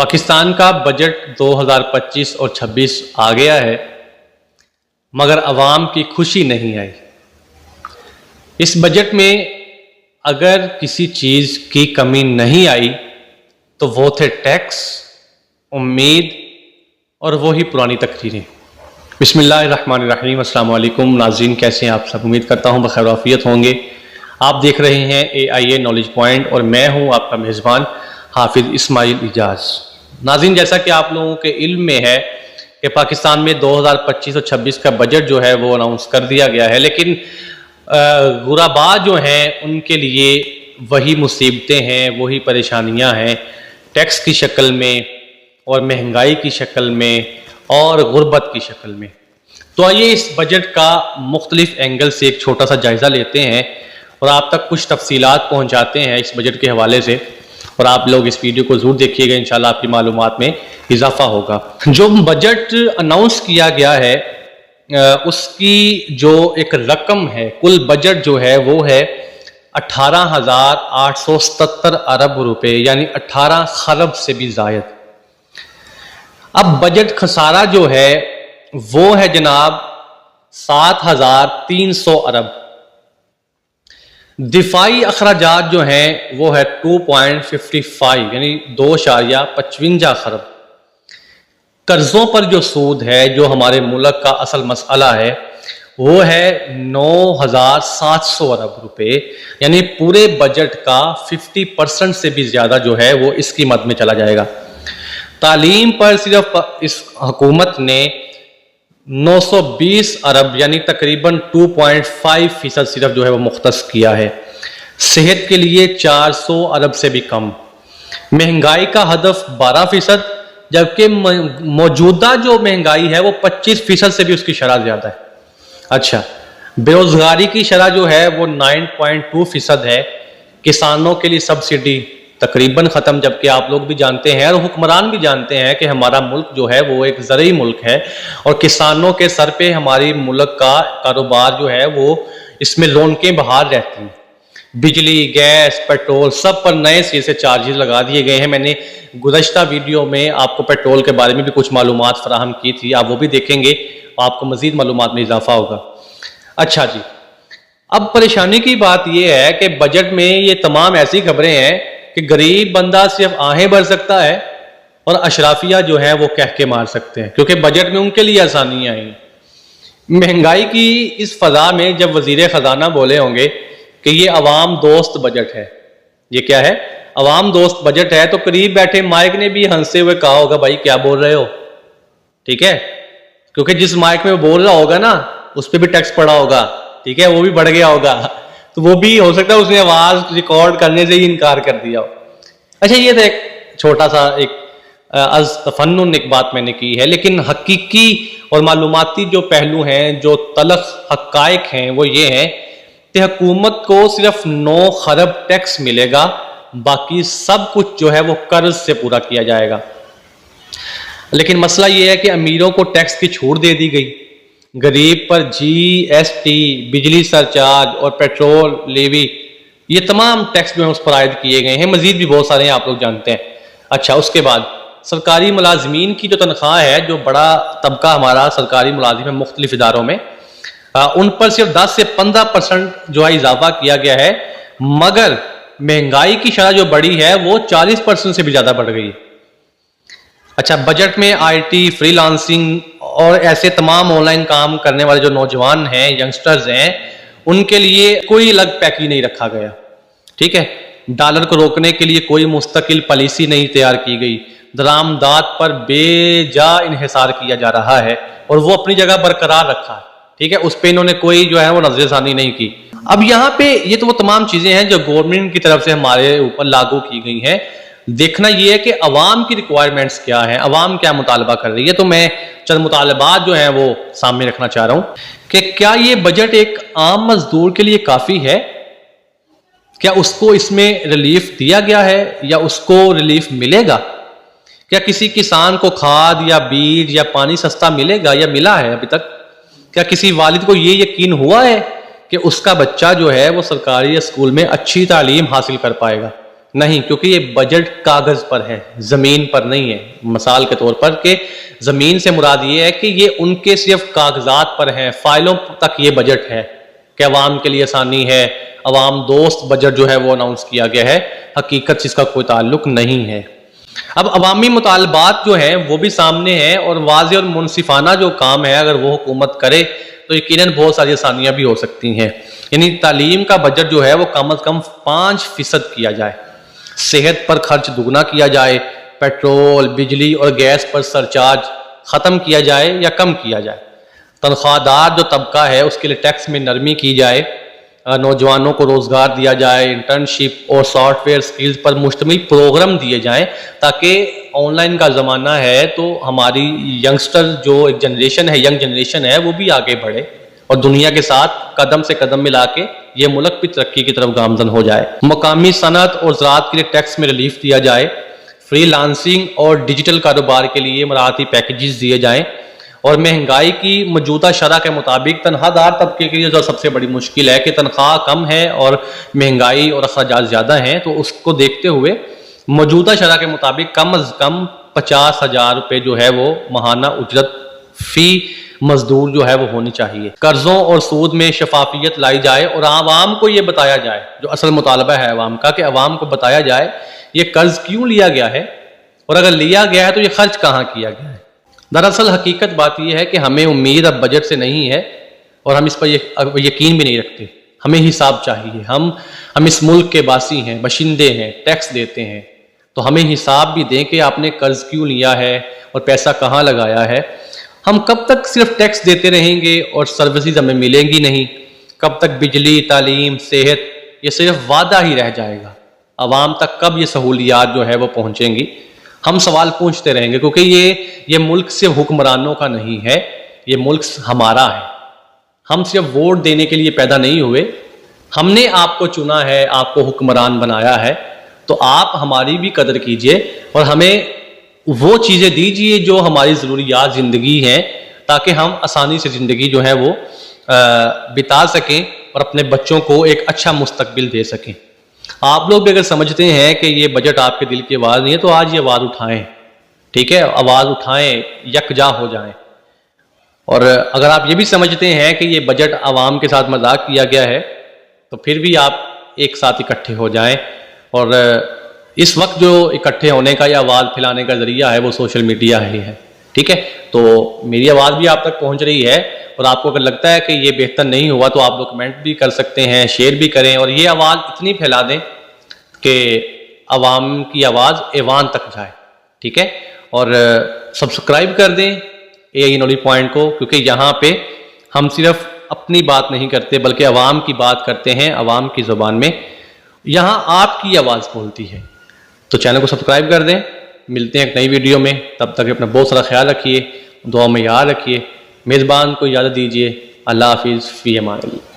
پاکستان کا بجٹ 2025 اور 26 آ گیا ہے، مگر عوام کی خوشی نہیں آئی۔ اس بجٹ میں اگر کسی چیز کی کمی نہیں آئی تو وہ تھے ٹیکس، امید اور وہی پرانی تقریریں۔ بسم اللہ الرحمن الرحیم۔ السلام علیکم ناظرین، کیسے ہیں آپ سب؟ امید کرتا ہوں بخیر وعافیت ہوں گے۔ آپ دیکھ رہے ہیں AIA نالج پوائنٹ اور میں ہوں آپ کا میزبان حافظ اسماعیل اجاز۔ ناظرین، جیسا کہ آپ لوگوں کے علم میں ہے کہ پاکستان میں 2025 اور 26 کا بجٹ جو ہے وہ اناؤنس کر دیا گیا ہے، لیکن غرباء جو ہیں ان کے لیے وہی مصیبتیں ہیں، وہی پریشانیاں ہیں، ٹیکس کی شکل میں اور مہنگائی کی شکل میں اور غربت کی شکل میں۔ تو آئیے اس بجٹ کا مختلف اینگل سے ایک چھوٹا سا جائزہ لیتے ہیں اور آپ تک کچھ تفصیلات پہنچاتے ہیں اس بجٹ کے حوالے سے، اور آپ لوگ اس ویڈیو کو ضرور دیکھیے گا، انشاءاللہ آپ کی معلومات میں اضافہ ہوگا۔ جو بجٹ اناؤنس کیا گیا ہے اس کی جو ایک رقم ہے، کل بجٹ جو ہے وہ ہے 18,877 ارب روپے، یعنی 18 خرب سے بھی زائد۔ اب بجٹ خسارہ جو ہے وہ ہے جناب 7,300 ارب۔ دفاعی اخراجات جو ہیں وہ ہے 2.55 یعنی 2.55 خرب۔ قرضوں پر جو سود ہے، جو ہمارے ملک کا اصل مسئلہ ہے، وہ ہے 9,700 ارب روپے، یعنی پورے بجٹ کا 50% سے بھی زیادہ جو ہے وہ اس کی مد میں چلا جائے گا۔ تعلیم پر صرف اس حکومت نے 920 ارب یعنی تقریباً 2.5% صرف جو ہے وہ مختص کیا ہے۔ صحت کے لیے 400 ارب سے بھی کم۔ مہنگائی کا ہدف 12%، جبکہ موجودہ جو مہنگائی ہے وہ 25% سے بھی اس کی شرح زیادہ ہے۔ اچھا، بے روزگاری کی شرح جو ہے وہ 9.2% ہے۔ کسانوں کے لیے سبسڈی تقریباً ختم، جبکہ آپ لوگ بھی جانتے ہیں اور حکمران بھی جانتے ہیں کہ ہمارا ملک جو ہے وہ ایک زرعی ملک ہے، اور کسانوں کے سر پہ ہماری ملک کا کاروبار جو ہے وہ اس میں رونقیں بہار رہتی ہیں۔ بجلی، گیس، پیٹرول سب پر نئے سرے سے چارجز لگا دیے گئے ہیں۔ میں نے گزشتہ ویڈیو میں آپ کو پیٹرول کے بارے میں بھی کچھ معلومات فراہم کی تھی، آپ وہ بھی دیکھیں گے، آپ کو مزید معلومات میں اضافہ ہوگا۔ اچھا جی، اب پریشانی کی بات یہ ہے کہ بجٹ میں یہ تمام ایسی خبریں ہیں کہ غریب بندہ صرف آہیں بھر سکتا ہے اور اشرافیہ جو ہیں وہ کہہ کے مار سکتے ہیں، کیونکہ بجٹ میں ان کے لیے آسانیاں آئیں۔ مہنگائی کی اس فضا میں جب وزیر خزانہ بولے ہوں گے کہ یہ عوام دوست بجٹ ہے، یہ کیا ہے؟ عوام دوست بجٹ ہے، تو قریب بیٹھے مائک نے بھی ہنستے ہوئے کہا ہوگا بھائی کیا بول رہے ہو، ٹھیک ہے؟ کیونکہ جس مائک میں وہ بول رہا ہوگا نا اس پہ بھی ٹیکس پڑا ہوگا، ٹھیک ہے، وہ بھی بڑھ گیا ہوگا، تو وہ بھی ہو سکتا ہے اس نے آواز ریکارڈ کرنے سے ہی انکار کر دیا ہو۔ اچھا، یہ تو ایک چھوٹا سا ایک از تفنن ایک بات میں نے کی ہے، لیکن حقیقی اور معلوماتی جو پہلو ہیں، جو تلخ حقائق ہیں، وہ یہ ہیں کہ حکومت کو صرف 9 خرب ٹیکس ملے گا، باقی سب کچھ جو ہے وہ قرض سے پورا کیا جائے گا۔ لیکن مسئلہ یہ ہے کہ امیروں کو ٹیکس کی چھوٹ دے دی گئی، غریب پر GST، بجلی سرچارج اور پیٹرول لیوی، یہ تمام ٹیکس جو ہیں اس پر عائد کیے گئے ہیں، مزید بھی بہت سارے ہیں، آپ لوگ جانتے ہیں۔ اچھا، اس کے بعد سرکاری ملازمین کی جو تنخواہ ہے، جو بڑا طبقہ ہمارا سرکاری ملازم ہے مختلف اداروں میں، ان پر صرف 10 سے 15% جو ہے اضافہ کیا گیا ہے، مگر مہنگائی کی شرح جو بڑی ہے وہ 40% سے بھی زیادہ بڑھ گئی۔ اچھا، بجٹ میں IT، فری لانسنگ اور ایسے تمام آن لائن کام کرنے والے جو نوجوان ہیں، ینگسٹرز ہیں، ان کے لیے کوئی الگ پیکیج نہیں رکھا گیا، ٹھیک ہے؟ ڈالر کو روکنے کے لیے کوئی مستقل پالیسی نہیں تیار کی گئی، درآمدات پر بے جا انحصار کیا جا رہا ہے اور وہ اپنی جگہ برقرار رکھا ہے، ٹھیک ہے؟ اس پہ انہوں نے کوئی جو ہے وہ نظر ثانی نہیں کی۔ اب یہاں پہ یہ تو وہ تمام چیزیں ہیں جو گورنمنٹ کی طرف سے ہمارے اوپر لاگو کی گئی ہیں۔ دیکھنا یہ ہے کہ عوام کی ریکوائرمنٹس کیا ہیں، عوام کیا مطالبہ کر رہی ہے۔ تو میں چند مطالبات جو ہیں وہ سامنے رکھنا چاہ رہا ہوں کہ کیا یہ بجٹ ایک عام مزدور کے لیے کافی ہے؟ کیا اس کو اس میں ریلیف دیا گیا ہے یا اس کو ریلیف ملے گا؟ کیا کسی کسان کو کھاد یا بیج یا پانی سستا ملے گا یا ملا ہے ابھی تک؟ کیا کسی والد کو یہ یقین ہوا ہے کہ اس کا بچہ جو ہے وہ سرکاری اسکول میں اچھی تعلیم حاصل کر پائے گا؟ نہیں، کیونکہ یہ بجٹ کاغذ پر ہے، زمین پر نہیں ہے. مثال کے طور پر کہ زمین سے مراد یہ ہے کہ یہ ان کے صرف کاغذات پر ہیں، فائلوں تک یہ بجٹ ہے کہ عوام کے لیے آسانی ہے، عوام دوست بجٹ جو ہے وہ اناؤنس کیا گیا ہے، حقیقت سے اس کا کوئی تعلق نہیں ہے. اب عوامی مطالبات جو ہیں وہ بھی سامنے ہیں، اور واضح اور منصفانہ جو کام ہے اگر وہ حکومت کرے تو یقیناً بہت ساری آسانیاں بھی ہو سکتی ہیں. یعنی تعلیم کا بجٹ جو ہے وہ کم از کم 5% کیا جائے، صحت پر خرچ دگنا کیا جائے، پیٹرول، بجلی اور گیس پر سرچارج ختم کیا جائے یا کم کیا جائے، تنخواہ دار جو طبقہ ہے اس کے لیے ٹیکس میں نرمی کی جائے، نوجوانوں کو روزگار دیا جائے، انٹرنشپ اور سافٹ ویئر سکلز پر مشتمل پروگرام دیے جائیں تاکہ آن لائن کا زمانہ ہے تو ہماری ینگسٹر جو ایک جنریشن ہے، ینگ جنریشن ہے، وہ بھی آگے بڑھے اور دنیا کے ساتھ قدم سے قدم ملا کے یہ ملک بھی ترقی کی طرف گامزن ہو جائے. مقامی صنعت اور زراعت کے لیے ٹیکس میں ریلیف دیا جائے، فری لانسنگ اور ڈیجیٹل کاروبار کے لیے مراعاتی پیکیجز دیے جائیں، اور مہنگائی کی موجودہ شرح کے مطابق تنخواہ دار طبقے کے لیے جو سب سے بڑی مشکل ہے کہ تنخواہ کم ہے اور مہنگائی اور اخراجات زیادہ ہیں، تو اس کو دیکھتے ہوئے موجودہ شرح کے مطابق کم از کم 50,000 روپے جو ہے وہ ماہانہ اجرت فی مزدور جو ہے وہ ہونی چاہیے. قرضوں اور سود میں شفافیت لائی جائے اور عوام کو یہ بتایا جائے، جو اصل مطالبہ ہے عوام کا، کہ عوام کو بتایا جائے یہ قرض کیوں لیا گیا ہے اور اگر لیا گیا ہے تو یہ خرچ کہاں کیا گیا ہے. دراصل حقیقت بات یہ ہے کہ ہمیں امید اب بجٹ سے نہیں ہے اور ہم اس پر یقین بھی نہیں رکھتے. ہمیں حساب چاہیے. ہم اس ملک کے باسی ہیں، باشندے ہیں، ٹیکس دیتے ہیں، تو ہمیں حساب بھی دیں کہ آپ نے قرض کیوں لیا ہے اور پیسہ کہاں لگایا ہے. ہم کب تک صرف ٹیکس دیتے رہیں گے اور سروسز ہمیں ملیں گی نہیں؟ کب تک بجلی، تعلیم، صحت یہ صرف وعدہ ہی رہ جائے گا؟ عوام تک کب یہ سہولیات جو ہے وہ پہنچیں گی؟ ہم سوال پوچھتے رہیں گے، کیونکہ یہ ملک صرف حکمرانوں کا نہیں ہے، یہ ملک ہمارا ہے. ہم صرف ووٹ دینے کے لیے پیدا نہیں ہوئے، ہم نے آپ کو چنا ہے، آپ کو حکمران بنایا ہے، تو آپ ہماری بھی قدر کیجئے اور ہمیں وہ چیزیں دیجئے جو ہماری ضروریات زندگی ہیں، تاکہ ہم آسانی سے زندگی جو ہے وہ بتا سکیں اور اپنے بچوں کو ایک اچھا مستقبل دے سکیں. آپ لوگ بھی اگر سمجھتے ہیں کہ یہ بجٹ آپ کے دل کی آواز نہیں ہے تو آج یہ آواز اٹھائیں، ٹھیک ہے؟ آواز اٹھائیں، یکجا ہو جائیں. اور اگر آپ یہ بھی سمجھتے ہیں کہ یہ بجٹ عوام کے ساتھ مذاق کیا گیا ہے تو پھر بھی آپ ایک ساتھ اکٹھے ہو جائیں. اور اس وقت جو اکٹھے ہونے کا یا آواز پھیلانے کا ذریعہ ہے وہ سوشل میڈیا ہی ہے، ٹھیک ہے؟ تو میری آواز بھی آپ تک پہنچ رہی ہے، اور آپ کو اگر لگتا ہے کہ یہ بہتر نہیں ہوا تو آپ لوگ کمنٹ بھی کر سکتے ہیں، شیئر بھی کریں، اور یہ آواز اتنی پھیلا دیں کہ عوام کی آواز ایوان تک جائے، ٹھیک ہے؟ اور سبسکرائب کر دیں AIE نالج پوائنٹ کو، کیونکہ یہاں پہ ہم صرف اپنی بات نہیں کرتے بلکہ عوام کی بات کرتے ہیں، عوام کی زبان میں. یہاں آپ کی آواز بولتی ہے. تو چینل کو سبسکرائب کر دیں. ملتے ہیں ایک نئی ویڈیو میں، تب تک اپنا بہت سارا خیال رکھیے، دعا میں یاد رکھیے. میزبان کو اجازت دیجیے. اللہ حافظ، فی امان اللہ.